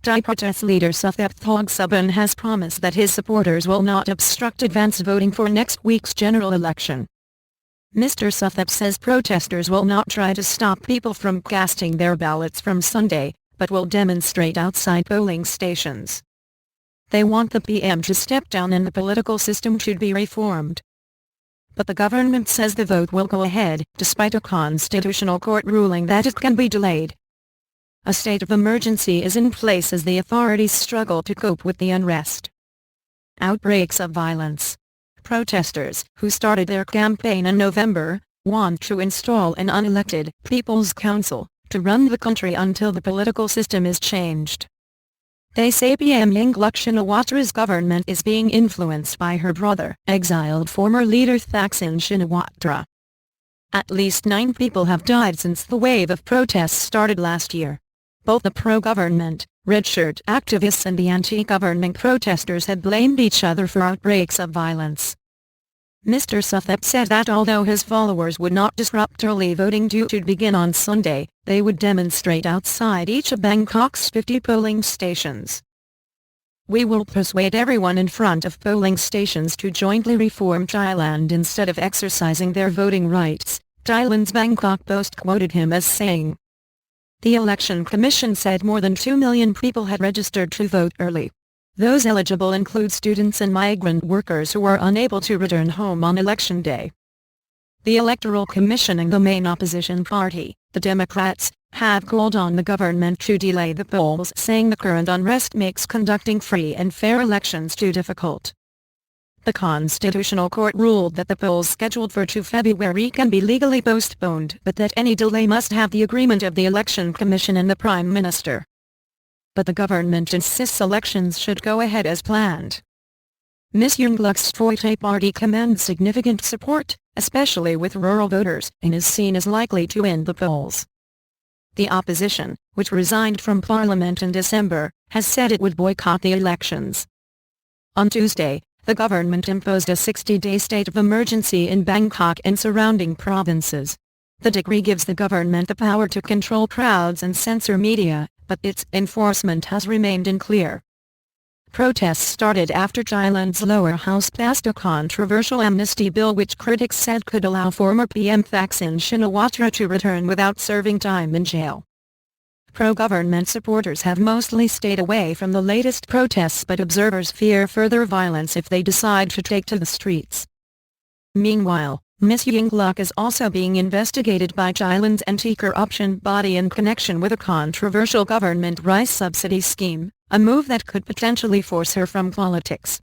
Thai protest leader Suthep Thaugsuban has promised that his supporters will not obstruct advance voting for next week's general election. Mr. Suthep says protesters will not try to stop people from casting their ballots from Sunday, but will demonstrate outside polling stations. They want the PM to step down and the political system should be reformed. But the government says the vote will go ahead, despite a constitutional court ruling that it can be delayed. A state of emergency is in place as the authorities struggle to cope with the unrest. Outbreaks of violence. Protesters, who started their campaign in November, want to install an unelected People's Council to run the country until the political system is changed. They say PM Yingluck Shinawatra's government is being influenced by her brother, exiled former leader Thaksin Shinawatra. At least 9 people have died since the wave of protests started last year. Both the pro-government, red shirt activists and the anti-government protesters had blamed each other for outbreaks of violence. Mr. Suthep said that although his followers would not disrupt early voting due to begin on Sunday, they would demonstrate outside each of Bangkok's 50 polling stations. We will persuade everyone in front of polling stations to jointly reform Thailand instead of exercising their voting rights, Thailand's Bangkok Post quoted him as saying. The Election Commission said more than 2 million people had registered to vote early. Those eligible include students and migrant workers who are unable to return home on Election Day. The Electoral Commission and the main opposition party, the Democrats, have called on the government to delay the polls, saying the current unrest makes conducting free and fair elections too difficult. The Constitutional Court ruled that the polls scheduled for 2 February can be legally postponed, but that any delay must have the agreement of the Election Commission and the Prime Minister. But the government insists elections should go ahead as planned. Ms. Yingluck's Pheu Thai party commands significant support, especially with rural voters, and is seen as likely to win the polls. The opposition, which resigned from parliament in December, has said it would boycott the elections. On Tuesday, the government imposed a 60-day state of emergency in Bangkok and surrounding provinces. The decree gives the government the power to control crowds and censor media, but its enforcement has remained unclear. Protests started after Thailand's lower house passed a controversial amnesty bill which critics said could allow former PM Thaksin Shinawatra to return without serving time in jail. Pro-government supporters have mostly stayed away from the latest protests, but observers fear further violence if they decide to take to the streets. Meanwhile, Ms. Yingluck is also being investigated by Thailand's anti-corruption body in connection with a controversial government rice subsidy scheme, a move that could potentially force her from politics.